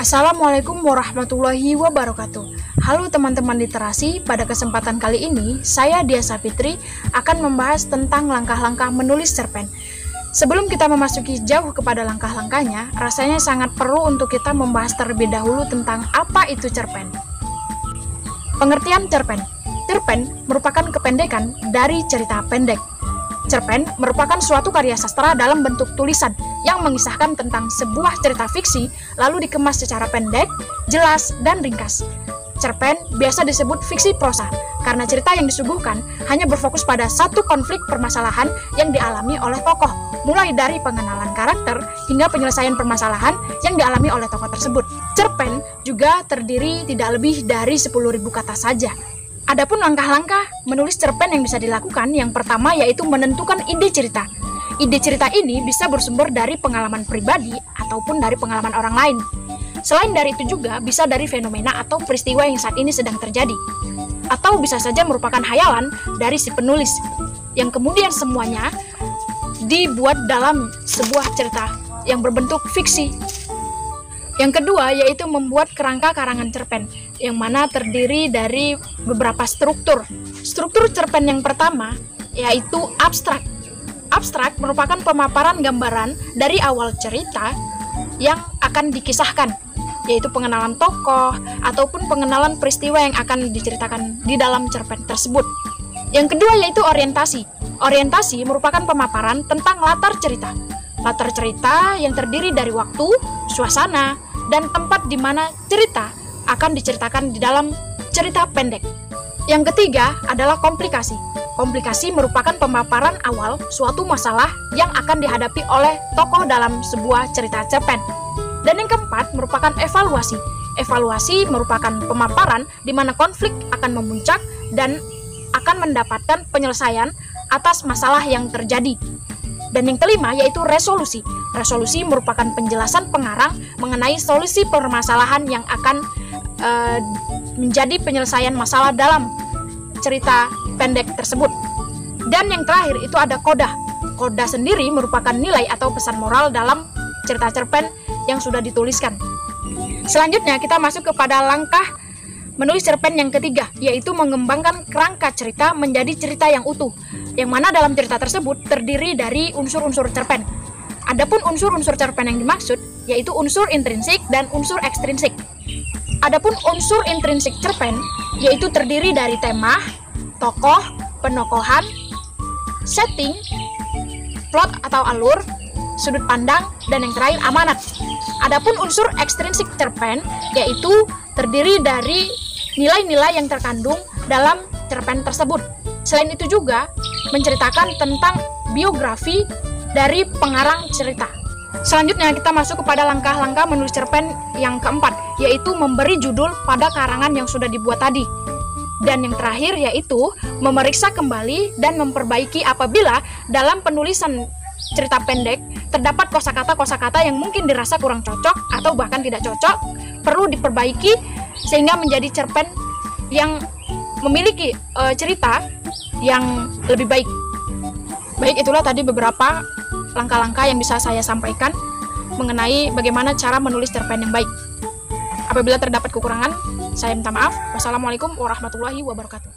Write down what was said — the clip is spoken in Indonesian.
Assalamualaikum warahmatullahi wabarakatuh. Halo teman-teman literasi, pada kesempatan kali ini saya Dia Sapitri akan membahas tentang langkah-langkah menulis cerpen. Sebelum kita memasuki jauh kepada langkah-langkahnya, rasanya sangat perlu untuk kita membahas terlebih dahulu tentang apa itu cerpen. Pengertian cerpen. Cerpen merupakan kependekan dari cerita pendek. Cerpen merupakan suatu karya sastra dalam bentuk tulisan yang mengisahkan tentang sebuah cerita fiksi lalu dikemas secara pendek, jelas, dan ringkas. Cerpen biasa disebut fiksi prosa karena cerita yang disuguhkan hanya berfokus pada satu konflik permasalahan yang dialami oleh tokoh, mulai dari pengenalan karakter hingga penyelesaian permasalahan yang dialami oleh tokoh tersebut. Cerpen juga terdiri tidak lebih dari 10.000 kata saja. Adapun langkah-langkah menulis cerpen yang bisa dilakukan, yang pertama yaitu menentukan ide cerita. Ide cerita ini bisa bersumber dari pengalaman pribadi ataupun dari pengalaman orang lain. Selain dari itu juga bisa dari fenomena atau peristiwa yang saat ini sedang terjadi. Atau bisa saja merupakan hayalan dari si penulis, yang kemudian semuanya dibuat dalam sebuah cerita yang berbentuk fiksi. Yang kedua yaitu membuat kerangka karangan cerpen, yang mana terdiri dari beberapa struktur. Struktur cerpen yang pertama yaitu abstrak. Abstrak merupakan pemaparan gambaran dari awal cerita yang akan dikisahkan, yaitu pengenalan tokoh ataupun pengenalan peristiwa yang akan diceritakan di dalam cerpen tersebut. Yang kedua yaitu orientasi. Orientasi merupakan pemaparan tentang latar cerita. Latar cerita yang terdiri dari waktu, suasana, dan tempat di mana cerita akan diceritakan di dalam cerita pendek. Yang ketiga adalah komplikasi. Komplikasi merupakan pemaparan awal suatu masalah yang akan dihadapi oleh tokoh dalam sebuah cerita cerpen. Dan yang keempat merupakan evaluasi. Evaluasi merupakan pemaparan di mana konflik akan memuncak dan akan mendapatkan penyelesaian atas masalah yang terjadi. Dan yang kelima yaitu resolusi. Resolusi merupakan penjelasan pengarang mengenai solusi permasalahan yang akan menjadi penyelesaian masalah dalam cerita pendek tersebut. Dan yang terakhir itu ada koda. Koda sendiri merupakan nilai atau pesan moral dalam cerita cerpen yang sudah dituliskan. Selanjutnya kita masuk kepada langkah menulis cerpen yang ketiga, yaitu mengembangkan kerangka cerita menjadi cerita yang utuh, yang mana dalam cerita tersebut terdiri dari unsur-unsur cerpen. Adapun unsur-unsur cerpen yang dimaksud yaitu unsur intrinsik dan unsur ekstrinsik. Adapun unsur intrinsik cerpen yaitu terdiri dari tema, tokoh, penokohan, setting, plot atau alur, sudut pandang, dan yang terakhir amanat. Adapun unsur ekstrinsik cerpen yaitu terdiri dari nilai-nilai yang terkandung dalam cerpen tersebut. Selain itu juga menceritakan tentang biografi dari pengarang cerita. Selanjutnya kita masuk kepada langkah-langkah menulis cerpen yang keempat, yaitu memberi judul pada karangan yang sudah dibuat tadi. Dan yang terakhir yaitu memeriksa kembali dan memperbaiki apabila dalam penulisan cerita pendek terdapat kosakata-kosakata yang mungkin dirasa kurang cocok atau bahkan tidak cocok, perlu diperbaiki sehingga menjadi cerpen yang memiliki cerita yang lebih baik. Baik, itulah tadi beberapa langkah-langkah yang bisa saya sampaikan mengenai bagaimana cara menulis cerpen yang baik. Apabila terdapat kekurangan, saya minta maaf. Wassalamualaikum warahmatullahi wabarakatuh.